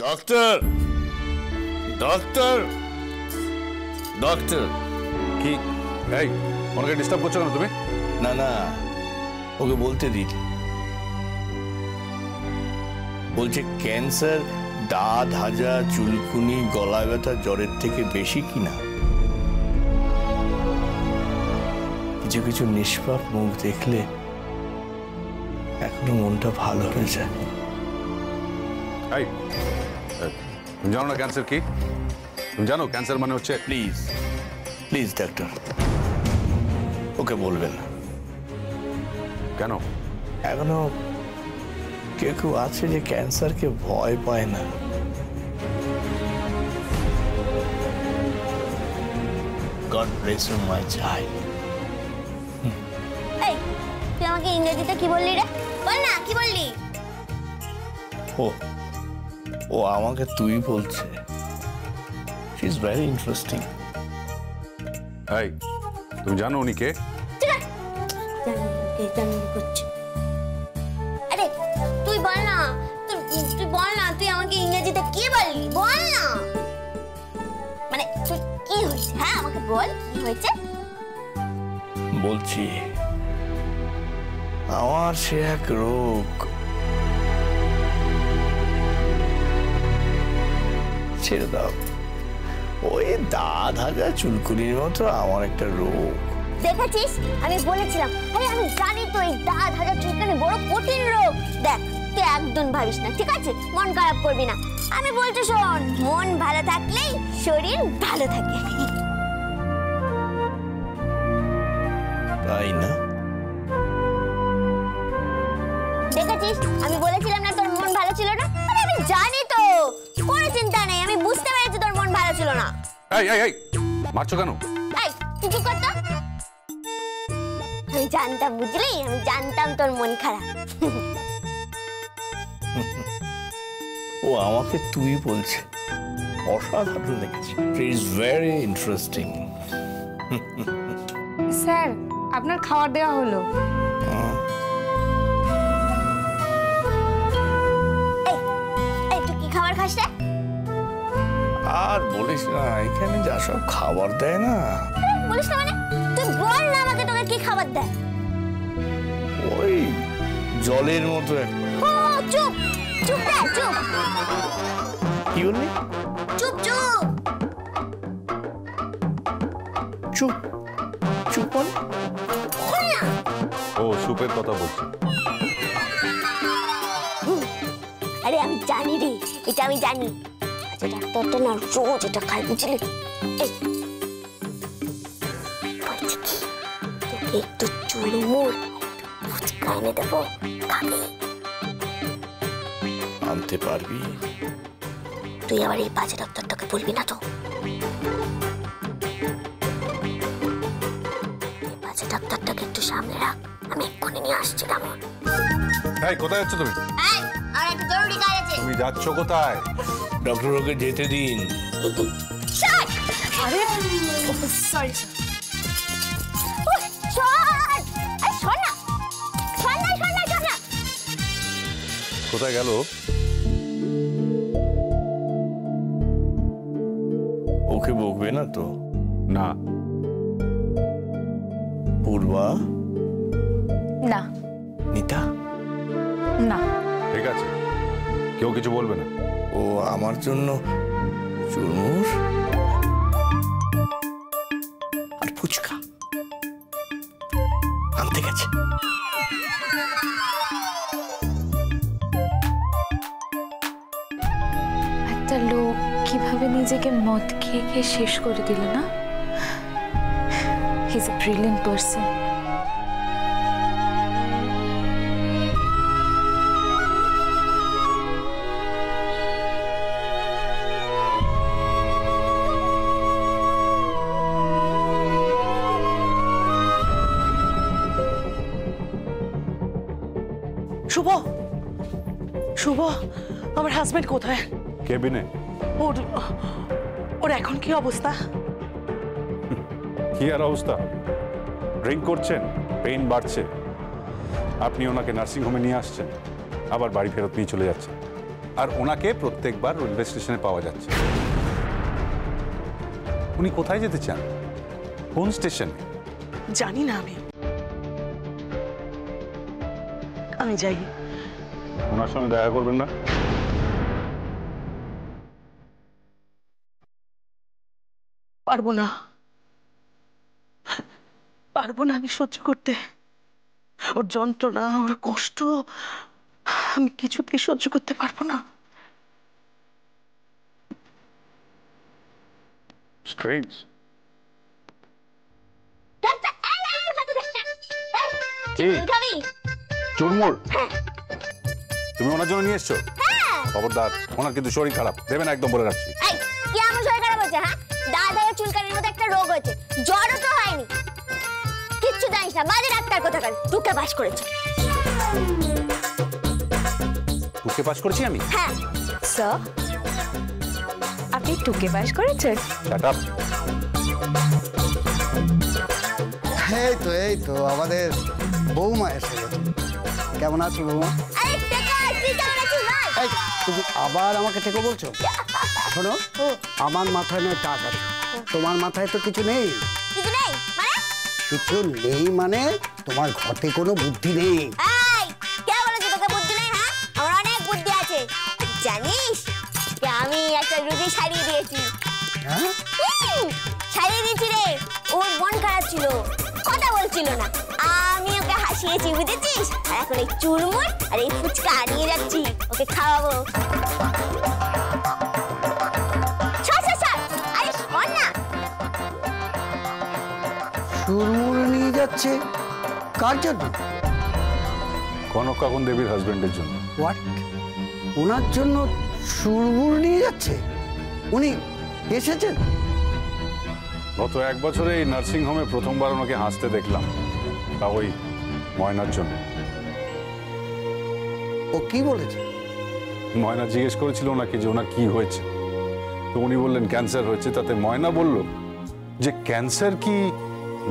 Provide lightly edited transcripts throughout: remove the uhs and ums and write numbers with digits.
Doctor doctor doctor কি এই ওনাকে ডিস্টার্ব করছো কেন তুমি? না না, ওকে বলতে দিন। বলছে ক্যান্সার দাঁত হাজা চুলকুনি গলা ব্যথা জ্বরের থেকে বেশি কিনা। কিছু কিছু নিষ্পাপ মুখ দেখলে এখনো মনটা ভালো হয়ে যায়। এই তুমি জানো না ক্যান্সার কি? তুমি জানো ক্যান্সার মানে হচ্ছে? প্লিজ প্লিজ ডাক্তার, ওকে বলবেন না। কেন? এখনো কেউ কেউ আছে যে ক্যান্সারকে ভয় পায় না। God bless you my child. এই তুই আমাকে ইংরেজিতে কি বললি রে? বল না কি বললি? ও ও আমাকে তুই বলছে। She is very interesting. এই তুমি জানো উনি কে? আরে তুই বল না, তুই বল না, তুই আমাকে ইংরেজিতে কি বললি? বল না, মানে তুই কি হয়েছে? হ্যাঁ আমাকে বল কি হয়েছে। বলছি আমার সে এক রোগ, ছেড়ে দাও। ওই দাঁত হাজা চুলকুনির মতো আমার একটা রোগ। দেখেছিস আমি বলেছিলাম, আরে আমি জানি তো এই দাঁত হাজা চুলকানি বড় কঠিন রোগ। দেখ তুই একদম ভাবিস না, ঠিক আছে? মন খারাপ করবি না। আমি বলছি শোন, মন ভালো থাকলেই শরীর ভালো থাকে। তাই না? দেখেছিস আমি বলেছিলাম না তোর মন ভালো ছিল না? আরে আমি জানি তো, কোনো চিন্তা নেই, আমি বুঝতে পেরেছি তোর মন ভালো ছিল না। এই এই এই মারছো কেন? এই তুই চুপ কর তো। আমি জানতাম, বুঝলি, আমি জানতাম তোর মন খারাপ। ও আমাকে তুই বলছে, অসাধারণ লেগেছে। It is very interesting. Sir আপনার খাবার দেওয়া হলো। এই তুই কি খাবার খাস রে? আর বলিস না, এখানে যা সব খাবার দেয় না। বলিস না মানে? তুই বল না আমাকে, তোকে কি খাবার দেয়? ওই জলের মতো একটা। ও চুপ চুপ রে, চুপ। কি বললি? চুপ চুপ চুপ চুপ বল। বল না। ও সুপের কথা বলছি। আরে আমি জানি রে, এটা আমি জানি। আচ্ছা ডাক্তারটা না রোজ এটা খাই, বুঝলি? এই বলছি কি, তোকে একটু চুরমুর ফুচকা এনে দেবো, খাবি? আনতে পারবি? তুই আবার এই বাজে ডাক্তারটাকে বলবি না তো। এই বাজে ডাক্তারটাকে একটু সামনে রাখ, আমি এক্ষুনি নিয়ে আসছি। রামন, এই কোথায় যাচ্ছ তুমি? এই আর একটা জরুরি কাজ আছে। তুমি যাচ্ছ কোথায়? ডক্টর ওকে যেতে দিন। শট! আরে সরি শট! আরে শোন না, শোন না, শোন না, শোন না। কোথায় গেল? ওকে বকবে না তো? না। পূর্বা? না নিতা? না। ঠিক আছে, কেউ কিছু বলবে না। ও আমার জন্য চুরমুর আর ফুচকা আনতে গেছে। একটা লোক কিভাবে নিজেকে মদ খেয়ে খেয়ে শেষ করে দিল না? He is a brilliant person. Shubho, Shubho, আমার হাজবেন্ড কোথায়? কেবিনে। ওর ওর এখন কি অবস্থা? কি আর অবস্থা? ড্রিঙ্ক করছেন, পেইন বাড়ছে। আপনি ওনাকে নার্সিং হোমে নিয়ে আসছেন, আবার বাড়ি ফেরত নিয়ে চলে যাচ্ছেন। আর ওনাকে প্রত্যেকবার রেলওয়ে স্টেশনে পাওয়া যাচ্ছে। উনি কোথায় যেতে চান, কোন স্টেশনে? জানি না আমি যাই। ওনার সঙ্গে দেখা করবেন না? পারবো না আমি সহ্য করতে। ওর যন্ত্রণা, ওর কষ্ট আমি কিছুতেই সহ্য করতে পারবো না। স্ট্রেঞ্জ। চুরমুর তুমি ওনার জন্য নিয়ে এসছো? খবরদার, ওনার কিন্তু শরীর খারাপ, দেবে না একদম, বলে রাখছি। কি আমার শরীর খারাপ হচ্ছে? হ্যাঁ, দাদা চুলকানির মতো একটা রোগ হয়েছে, জ্বরও তো হয়নি। কিচ্ছু জানিস না, বাজে ডাক্তার কোথাকার। টুকে পাস করেছে। টুকে পাস করেছি আমি? হ্যাঁ স্যার, আপনি টুকে পাস করেছেন? Shut up. এই তো আমাদের বৌমা এসে গেছে। কেমন আছো বৌমা? আরে টেকা, তুই কেমন আছিস ভাই? এই, তুমি আবার আমাকে টেকো বলছো? শোনো, আমার মাথায় নেই টাক আছে, তোমার মাথায় তো কিছু নেই। কিছু নেই মানে? কিছু নেই মানে তোমার ঘটে কোনো বুদ্ধি নেই। এই, কে বলেছে তোকে বুদ্ধি নেই? হ্যাঁ, আমার অনেক বুদ্ধি আছে। জানিস যে আমি একটা রুগী সারিয়ে দিয়েছি। হ্যাঁ, সারিয়ে দিয়েছি রে। ওর মন খারাপ ছিল, কথা বলছিল না, আমি ওকে হাসিয়েছি, বুঝেছিস? আর এখন এই চুরমুর আর এই ফুচকা নিয়ে যাচ্ছি, ওকে খাওয়াবো। আরে শোন না। সুরমুর নিয়ে যাচ্ছে কার জন্য? কনক কাকুন দেবীর হাজবেন্ডের জন্য। হোয়াট? ওনার জন্য সুরমুর নিয়ে যাচ্ছে? উনি এসেছেন? গত 1 বছরে এই নার্সিং হোমে প্রথমবার ওনাকে হাসতে দেখলাম, তা ওই ময়নার জন্য। ও কি বলেছে? ময়না জিজ্ঞেস করেছিল ওনাকে যে ওনার কি হয়েছে, তো উনি বললেন ক্যান্সার হয়েছে। তাতে ময়না বলল যে ক্যান্সার কি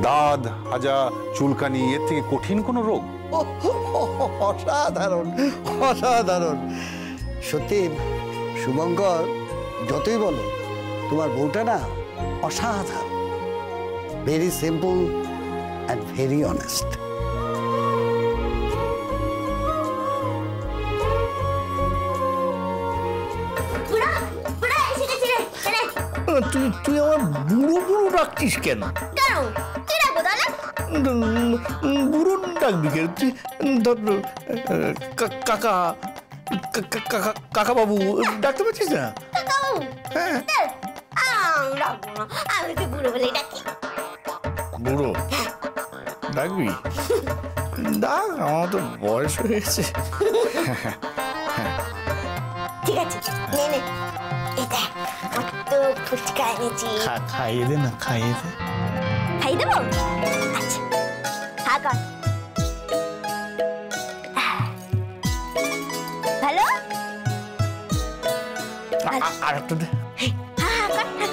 দাঁত, হাজা, চুলকানি এর থেকে কঠিন কোনো রোগ? অসাধারণ, অসাধারণ। সত্যি শুভঙ্কর, যতই বলো তোমার বউটা না অসাধারণ। Very simple and very honest. তুই আমার বুড়ো বুড়ো ডাকছিস কেন? কেন? কি রাখবো দাদা? বুড়ো ডাকবি কেন? তুই ধর কাকা কাকা বাবু ডাকতে পারছিস না? হ্যাঁ, রাখবো না, আমি তো বুড়ো বলে ডাকি। বুড়ো ডাকবি? ডাক, আমার তো বয়স হয়ে গেছে। ঠিক আছে, নে নে, এই দেখ কত ফুচকা এনেছি। খাইয়ে দে না, খাইয়ে দে। খাইয়ে দেবো? আচ্ছা, খা কর। ভালো? আর একটা দে। হ্যাঁ, কর, কর।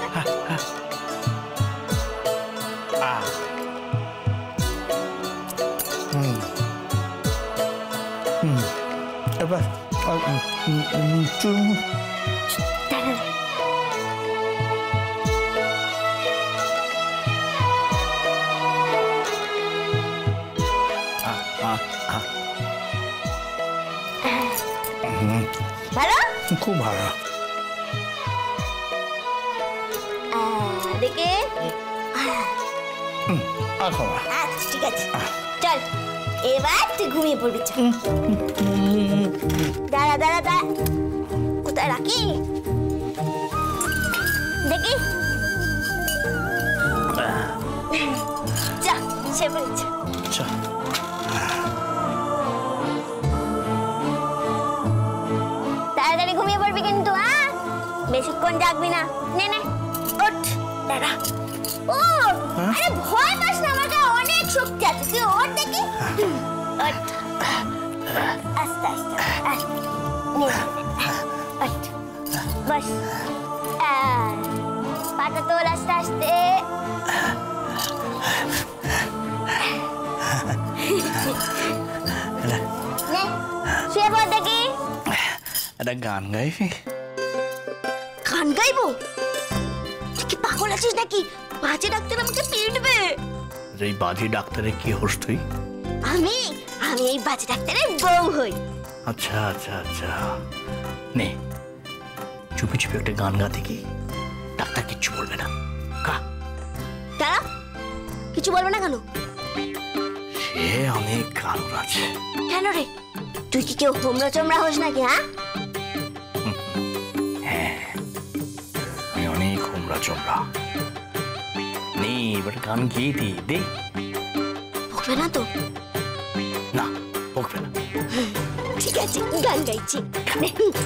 এবার চুরমুর। ভালো? খুব ভালো। দেখে আচ্ছা, ঠিক আছে, চল এবার তুই ঘুমিয়ে পড়বি। দাঁড়া দাঁড়া দাঁড়া, কোথায় রাখি দেখি। যা, সে বলছে তাড়াতাড়ি ঘুমিয়ে পড়বি কিন্তু। হ্যাঁ, বেশিক্ষণ জাগবি না। নে নে, ওঠ। দাঁড়া, ওঠ। আরে ভয় পাস না, আমার গায়ে অনেক শক্তি আছে। তুই ওঠ দেখি। ওঠ, আস্তে আস্তে, আস্তে। নে, ওঠ, বস। পাটা তোল আস্তে আস্তে। নে, শুয়ে পড় দেখি। একটা গান গাইবি? গান গাইবো? তুই কি পাগল আছিস নাকি? বাজে ডাক্তার আমাকে পিটবে। এই বাজে ডাক্তারের কি হোস তুই? আমি আমি এই বাজে ডাক্তারের বউ হই। আচ্ছা আচ্ছা আচ্ছা, নে চুপি চুপি একটা গান গাতে কি, ডাক্তার কিচ্ছু বলবে না। কা তারা কিছু বলবে না কেন? সে অনেক কারণ আছে। কেন রে, তুই কি কেউ হোমরা চোমরা হোস নাকি? হ্যাঁ, আমি অনেক হোমরা চোমরা। নে এবার গান গিয়ে দি দে। বলবে না তো? না বকবে না। ঠিক আছে, গান গাইছি।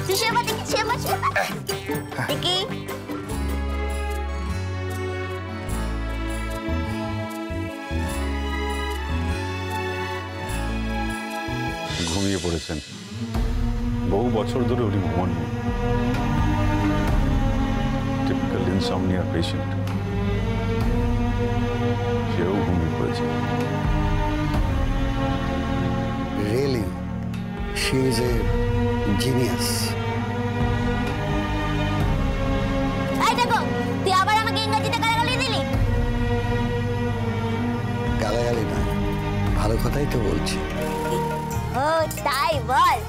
তুই সেবা দেখি, সেবা সেবা দেখি। ঘুমিয়ে পড়েছেন, বহু বছর ধরে উনি ঘুমাননি। টিপিক্যাল ইনসমনিয়া পেশেন্ট, সেও ঘুমিয়ে পড়েছে। Really she is a genius. এই দেখো, তুই আবার আমাকে ইংরেজিতে গালাগালি দিলি। গালাগালি না, ভালো কথাই তো বলছি। ও তাই বল।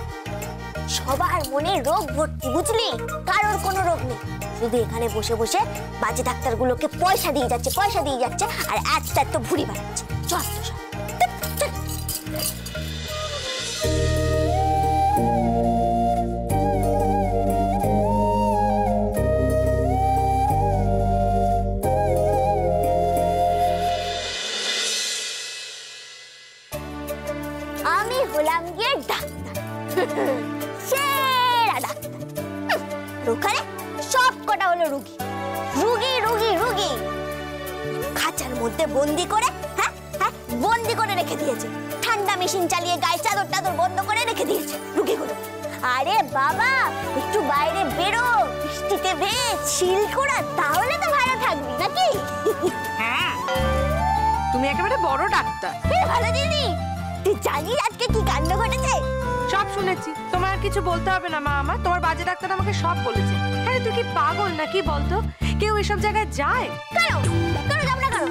সবার মনে রোগ ভর্তি, বুঝলি? কারোর কোনো রোগ নেই, শুধু এখানে বসে বসে বাজে ডাক্তারগুলোকে পয়সা দিয়ে যাচ্ছে, পয়সা দিয়ে যাচ্ছে, আর একটা তো ভুঁড়ি বাড়াচ্ছে। চল তো সব। আমি হলাম গিয়ে ডাক্তার, সেরা ডাক্তার। ওখানে সব কটা হলো রুগী, রুগী রুগী রুগী। খাঁচার মধ্যে বন্দি করে, হ্যাঁ হ্যাঁ বন্দি করে রেখে দিয়েছে। ঠান্ডা মেশিন চালিয়ে গায়ে চাদর টাদর বন্ধ করে রেখে দিয়েছে রুগীগুলো। আরে বাবা, একটু বাইরে বেরো, বৃষ্টিতে ভেজ শিল করা, তাহলে তো ভালো থাকবি নাকি? হ্যাঁ, তুমি একেবারে বড় ডাক্তার। ভালো দিদি, তুই জানিস আজকে কি কাণ্ড ঘটেছে? সব শুনেছি, তোমার আর কিছু বলতে হবে না মা। আমার তোমার বাজে ডাক্তার আমাকে সব বলেছে। হ্যাঁ, তুই কি পাগল নাকি বলতো? কেউ এসব জায়গায় যায়? কেন কেন যাব না কেন?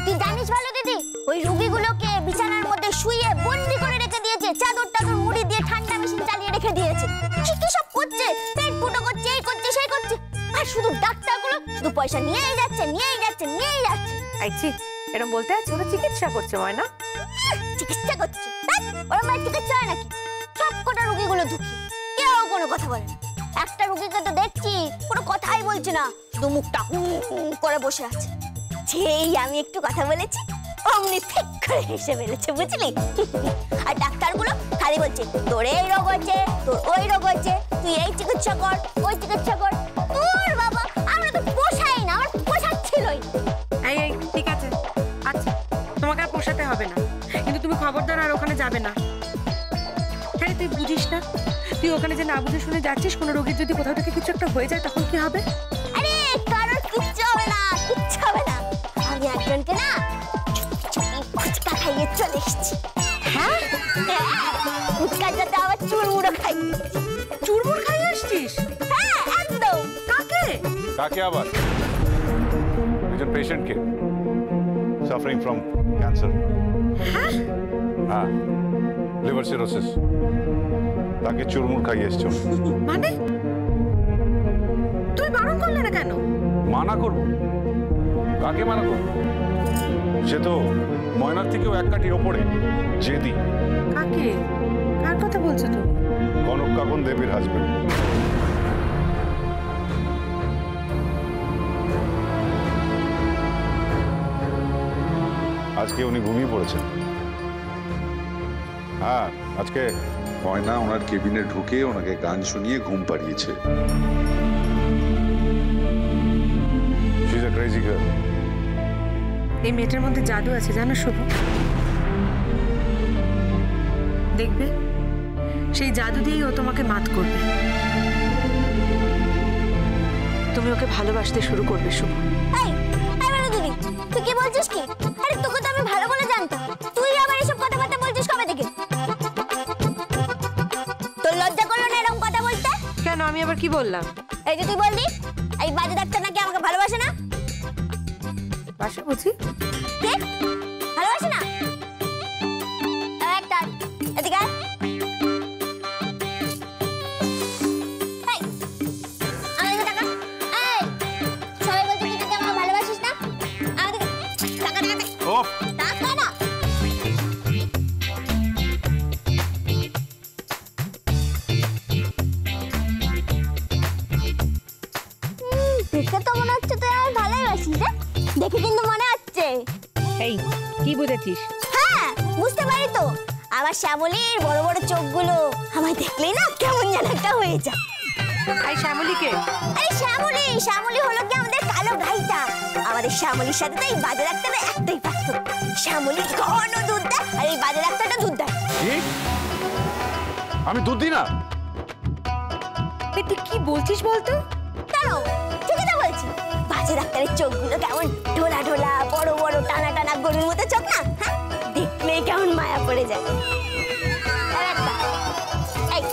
তুই জানিস ভালো দিদি, ওই রোগীগুলোকে বিছানার মধ্যে শুইয়ে বন্দি করে রেখে দিয়েছে, চাদর টাদর মুড়ি দিয়ে ঠান্ডা মেশিন চালিয়ে রেখে দিয়েছে। কি সব করছে, পেট ফুটো করছে, এই করছে সেই করছে। আর শুধু ডাক্তারগুলো শুধু পয়সা নিয়েই যাচ্ছে, নিয়েই যাচ্ছে, নিয়েই যাচ্ছে। আইছি, এরকম বলতে আছে ওরা চিকিৎসা করছে ময়না। চিকিৎসা করছে? ওরা মানে চিকিৎসা হয় নাকি? সব কটা রোগীগুলো দুঃখী, কেউ কোনো কথা বলে না। একটা রোগীকে তো দেখছি কোনো কথাই বলছে না, শুধু মুখটা করে বসে আছে। যেই আমি একটু কথা বলেছি অমনি ঠিক করে হেসে ফেলেছে, বুঝলি? আর ডাক্তারগুলো খালি বলছে তোর এই রোগ হচ্ছে, তোর ওই রোগ হচ্ছে, তুই এই চিকিৎসা কর, ওই চিকিৎসা কর। তোর বাবা, আমরা তো পোষাই না, আমার পোষাচ্ছিলই। এই এই ঠিক আছে, আচ্ছা তোমাকে আর পোষাতে হবে না, কিন্তু তুমি খবরদার আর ওখানে যাবে না। হ্যাঁ, তুই বুঝিস না? তুই ওখানে যে না বুঝে শুনে যাচ্ছিস, কোনো রোগীর যদি কোথাও থেকে কিছু একটা হয়ে যায় তখন কি হবে? আরে কারোর কিচ্ছু হবে না, কিচ্ছু হবে না। আমি একজনকে না ফুচকা খাইয়ে চলে এসেছি। হ্যাঁ, ফুচকার সাথে আবার চুরমুড়ো খাই দিয়েছি। চুরমুর খাইয়ে আসছিস? হ্যাঁ একদম। কাকে? কাকে আবার? একজন পেশেন্টকে, সাফারিং ফ্রম ক্যান্সার। হ্যাঁ, লিভার সিরোসিস। তাকে চুরমুর খাইয়ে এসছো। মানে তুই বারণ করলে না কেন? মানা করব? কাকে মানা করব? সে তো ময়নার থেকেও এক কাঠি ওপরে, জেদি। কাকে? কার কথা বলছো তুমি? কনক কাকন দেবীর হাজবেন্ড। আজকে উনি ঘুমিয়ে পড়েছেন। হ্যাঁ, আজকে ময়না ওনার কেবিনে ঢুকে ওনাকে গান শুনিয়ে ঘুম পাড়িয়েছে। She is a crazy girl. এই মেয়েটার মধ্যে জাদু আছে জানো শুভ। দেখবে সেই জাদু দিয়েই ও তোমাকে মাত করবে। তুমি ওকে ভালোবাসতে শুরু করবে শুভ। এই ভালো দিদি, তুই কি বলছিস কি? আরে তোকে তো আমি ভালো বলে জানতাম, তুই আবার এসব কথাবার্তা বলছিস কবে থেকে? তোর লজ্জা করলো না এরকম কথা কি বললাম? এই যে তুই বললি এই বাজে ডাক্তার নাকি আমাকে ভালোবাসে না। বাসা বুঝি? কে ভালোবাসে না? একটা এদিকে আয়। এই, আমাকে টাকা। এই, সবাই বলছে তুই নাকি আমাকে ভালোবাসিস না। আমাকে টাকা টাকা টাকা না। দেখে তো মনে হচ্ছে তুই আমায় ভালোবাসিস রে। দেখে কিন্তু মনে হচ্ছে। এই কি বুঝেছিস? হ্যাঁ বুঝতে পারি তো, আমার শ্যামলীর বড় বড় চোখগুলো আমায় দেখলেই না কেমন যেন একটা হয়ে যায়। এই শ্যামলীকে? আরে শ্যামলী, শ্যামলী হলো কি আমাদের কালো গাইটা। আমাদের শ্যামলীর সাথে তো এই বাজে ডাক্তারের একটাই পার্থক্য, শ্যামলী ঘন দুধ দেয় আর এই বাজে ডাক্তারটা দুধ দেয়। আমি দুধ দিই না। তুই কি বলছিস বলতো? কেন? ঠিকই তো বলছি। বাজে ডাক্তারের চোখগুলো কেমন ঢোলা ঢোলা, বড় বড়, টানা টানা গরুর মতো চোখ না। হ্যাঁ দেখলেই কেমন মায়া পড়ে যায়। এই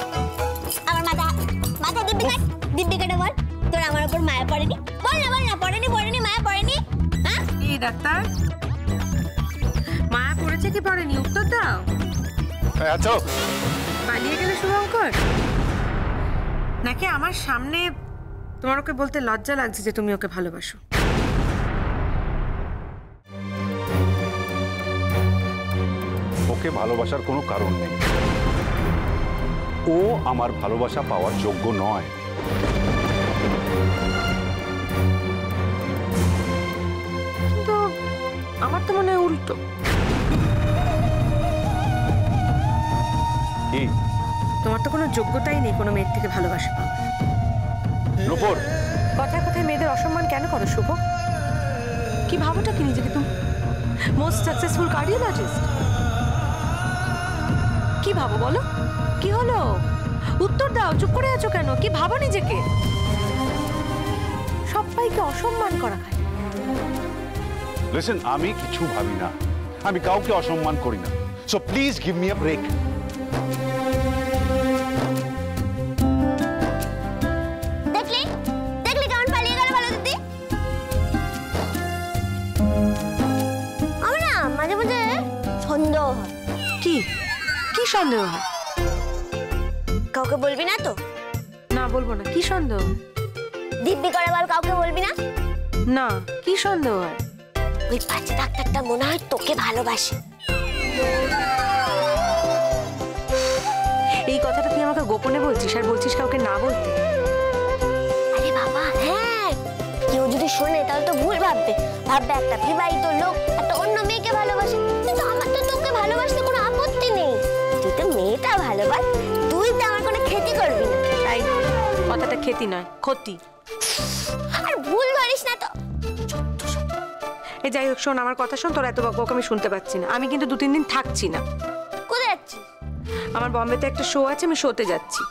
আমার মাথা দিব্যি কেটে বল, তোর আমার উপর মায়া পড়েনি? বল না পড়েনি মায়া পড়েনি? হ্যাঁ এই ডাক্তার মায়া পড়েছে কি পড়েনি উত্তর দাও। আচ্ছা পালিয়ে গেলে শুভঙ্কর? নাকি আমার সামনে তোমার ওকে বলতে লজ্জা লাগছে যে তুমি ওকে ভালোবাসো? ওকে ভালোবাসার কোনো কারণ নেই। ও আমার ভালোবাসা পাওয়ার যোগ্য নয়। কিন্তু আমার তো মনে হয় উল্টো। কি? তোমার তো কোনো যোগ্যতাই নেই কোনো মেয়ের থেকে ভালোবাসা পাওয়ার। রূপর, কথায় কথায় মেয়েদের অসম্মান কেন করো শুভ? কি ভাবোটা কি নিজেকে তুমি? Most successful cardiologist? কি ভাবো বলো? কি হলো? উত্তর দাও, চুপ করে আছো কেন? কি ভাবো নিজেকে? সবাইকে অসম্মান করা খায়। লিসেন, আমি কিছু ভাবি না, আমি কাউকে অসম্মান করি না। So please give me a break. দেখলি কেমন পালিয়ে গেল ভালো দিদি। আমার না মাঝে মাঝে সন্দেহ হয়। কি কি সন্দেহ হয়? কাউকে বলবি না তো? না বলবো না। কি সন্দেহ? দিব্যি করে বল, কাউকে বলবি না? না, কি সন্দেহ হয়? ওই বাচ্চা ডাক্তারটা মনে হয় তোকে ভালোবাসে। এই কথাটা তুই আমাকে গোপনে বলছিস আর বলছিস কাউকে না বলতে? আরে বাবা হ্যাঁ, কেউ যদি শোনে তাহলে তো ভুল ভাববে একটা বিবাহিত লোক একটা অন্য মেয়েকে ভালোবাসে। কিন্তু আমার তো তোকে ভালোবাসতে কোনো আপত্তি নেই। তুই তো মেয়েটা ভালোবাস, তুই তো আমার কোনো ক্ষতি করবি না। তাই কথাটা ক্ষতি নয়, ক্ষতি। আর ভুল ধরিস না তো। এই যাই হোক, শোন আমার কথা শোন। তোর এত বকবক আমি শুনতে পাচ্ছি না। আমি কিন্তু 2-3 দিন থাকছি না। কোথায় যাচ্ছিস? আমার বম্বেতে একটা শো আছে, আমি শোতে যাচ্ছি।